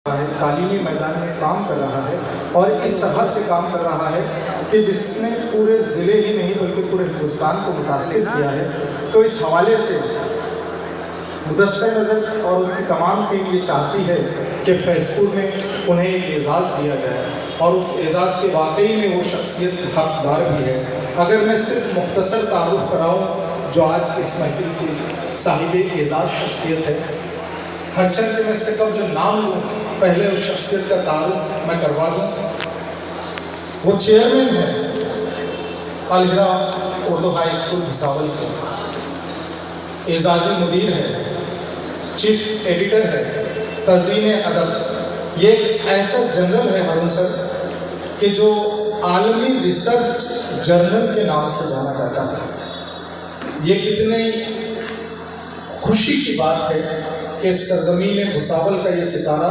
तालीमी मैदान में काम कर रहा है और इस तरह से काम कर रहा है कि जिसने पूरे ज़िले ही नहीं बल्कि पूरे हिंदुस्तान को मुतासिर किया है। तो इस हवाले से मुदस्सिर नज़र और उनकी तमाम टीम ये चाहती है कि फैज़पुर में उन्हें एक एज़ाज़ दिया जाए और उस एज़ाज़ के वाकई में वो शख्सियत हकदार भी है। अगर मैं सिर्फ मुख्तसर तारुफ़ कराऊँ जो आज इस महफिल की साहिब एज़ाज़ शख्सियत है, हरचंद मैं इससे कबल नाम लूँ पहले उस शख्सियत का तारुफ मैं करवा दूँ। वो चेयरमैन है अल हिरा उर्दू हाई स्कूल भुसावल के, एजाज़ी मुदीर है, चीफ एडिटर है, तज़ीन अदब। ये एक ऐसा जर्नल है हारून सर कि जो आलमी रिसर्च जर्नल के नाम से जाना जाता है। ये कितनी खुशी की बात है कि सरज़मीन भुसावल का ये सितारा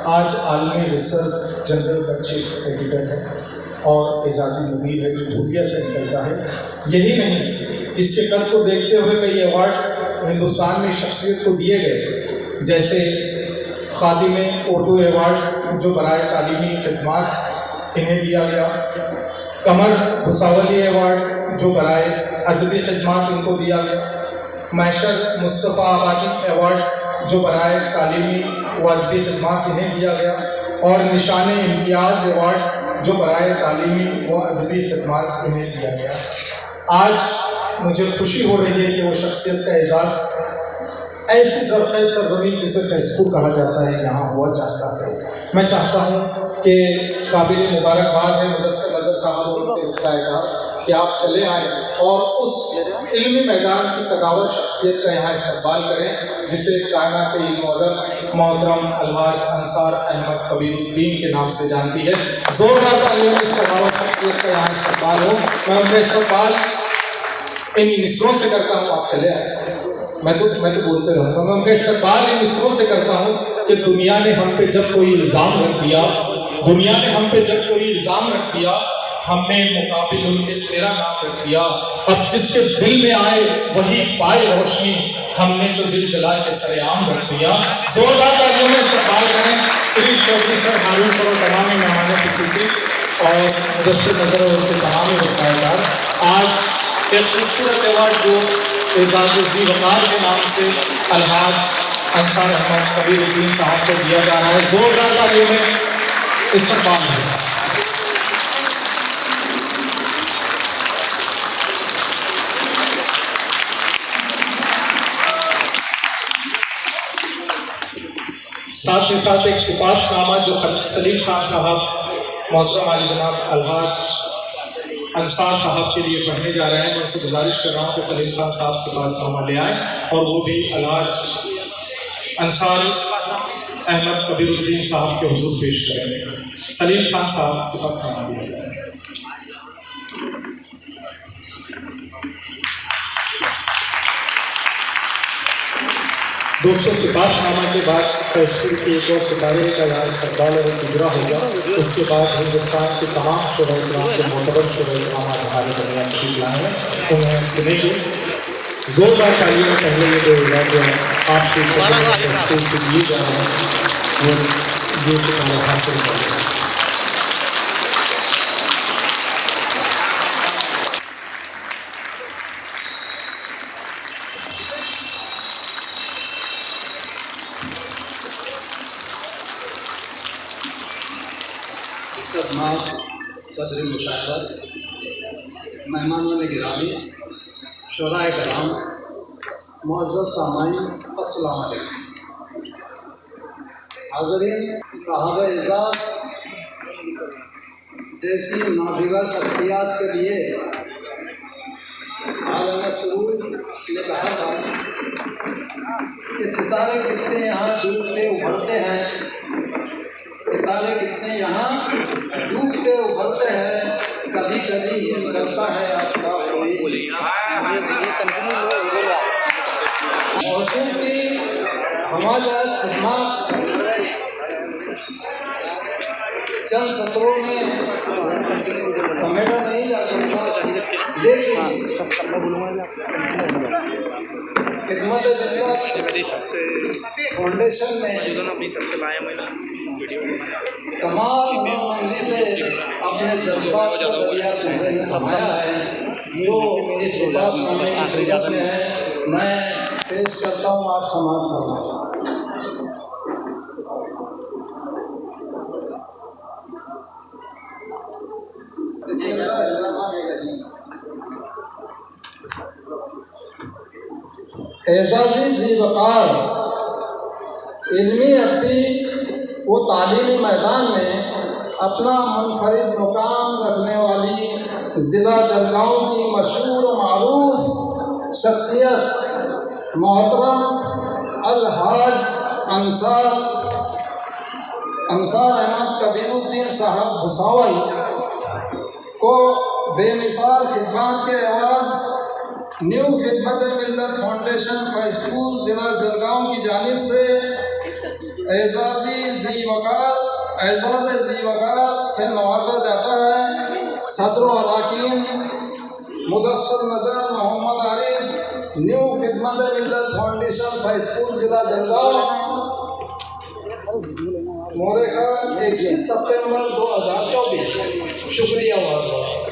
आज आलमी रिसर्च जर्नल का चीफ एडिटर है और एजाज़ी मुदीर है जो धूलिया से निकलता है। यही नहीं, इसके कद को देखते हुए कई अवार्ड हिंदुस्तान में शख्सियत को दिए गए, जैसे खादिम उर्दू अवार्ड जो बराए तालीमी खिदमात इन्हें दिया गया, कमर भुसावली अवार्ड जो बराए अदबी खिदमात इनको दिया गया, मैशर मुस्तफ़ा आबादी अवार्ड जो बराए तालीमी व अदबी खिदमात इन्हें दिया गया, और निशान इम्तियाज़ अवार्ड जो बराए तालीमी व अदबी खिदमात इन्हें दिया गया। आज मुझे खुशी हो रही है कि वो शख्सियत का एजाज़ ऐसी ज़रख़ सरज़मीन जिसे फैज़पुर कहा जाता है यहाँ हुआ चाहता है। मैं चाहता हूँ कि काबिल मुबारकबाद है मुदस्सिर नज़र साहब और उनके हिदायतकार कि आप चले आएँ और उस इल्मी मैदान की कदावर शख्सियत का यहाँ इस्तक़बाल करें जिसे कायनात मोहतरम अलहाज अंसार अहमद कबीरुद्दीन के नाम से जानती है। ज़ोरदार तालियों में इस कदावर शख्सियत का यहाँ इस्तक़बाल हो। मैं उनका इस्तक़बाल इन मिसरों से करता हूँ, आप चले आए। मैं तो बोलते रहूँगा। मैं उनका इस्तक़बाल इन मिसरों से करता हूँ कि दुनिया ने हम पे जब कोई इल्ज़ाम रख दिया, हमने मुकाबिल उनके तेरा नाम रख दिया। अब जिसके दिल में आए वही पाए रोशनी, हमने तो दिल जला के सरेआम रख दिया। जोरदार तालियों में इस्तक़बाल करें शिरीष चौधरी सर, हारून सर और तमाम मेहमान ख़ुसूसी और मुदस्सिर नज़र और उनके तमाम हिदायतकार। आज एक खूबसूरत अवार्ड जो एजाज़-ए वक़ार के नाम से अलहाज अंसार अहमद कबीरुद्दीन साहब को दिया जा रहा है। जोरदार तालियों में इस्तक़बाल है। साथ ही साथ एक सिपाशनामा जो सलीम खान साहब मोहतरम आली जनाब अलहाज अंसार साहब के लिए पढ़ने जा रहे हैं। मैं उनसे गुजारिश कर रहा हूँ कि सलीम खान साहब सिपाशनामा ले आए और वो भी अलहाज अंसार अहमद कबीरुद्दीन साहब के हुजूर पेश करेंगे। सलीम खान साहब सिपाशनामा ले आए। दोस्तों, सिपाशनामा के बाद फैज़पुर के एक और सितारे का यहाँ इस्तक़बाल और गुजरा होगा। उसके बाद हिंदुस्तान के तमाम शोरा-ए-किराम के मोतबर शोरा-ए-किराम हमारे दरमियान तशरीफ़ लाए हैं, उन्हें हम सुनेंगे। ज़ोरदार तालियों में पहले ये दो इज़ाज़ जो हैं आपके फैज़पुर से दिए जा रहे हैं वो ये सितारे हासिल कर रहे हैं। सदर मुशावरत, मेहमानान गिरामी, शोराए कराम, मुअज़्ज़ज़ सामाईन, अस्सलाम अलैकुम। हाज़रीन, साहब एज़ाज़ जैसी नाबिगा शख्सियात के लिए आलम सुरूर ने कहा था कि सितारे कितने यहाँ डूबते उभरते हैं, सितारे कितने यहाँ डूबते उभरते हैं, कभी कभी ही निकलता है आपका कोई। मौसूम की हमाजत खिदमत चंद सत्रों में समेटा नहीं जा सकता, लेकिन खिदमत मिल्लत फाउंडेशन ने कमाल हुनरमंदी से अपने जज्बात को दरिया कुफे में समाया है, जो इस उदासनामे की सूरत में है। मैं पेश करता हूँ, आप समाप्त फरमाएं। एजाज़ी ज़ीवकार इल्मी अदबी व तालीमी मैदान में अपना मुनफरिद मुकाम रखने वाली ज़िला जलगांव की मशहूर व मारूफ शख्सियत मोहतरम अलहाज अंसार अहमद कबीरुद्दीन साहब भुसावल को बेमिसाल खिदमत के एवाज़ न्यू खिदमत मिल्लत फाउंडेशन फैसपूर ज़िला जलगांव की जानिब से एजाज़ ज़ीवकार से नवाजा जाता है। सदर व अरकान मुदस्सर नज़र मोहम्मद आरिफ, न्यू खिदमत मिल्लत फाउंडेशन फैसपूर ज़िला जलगांव, मोरेखा 21 सितंबर 2024। शुक्रिया बहुत बहुत।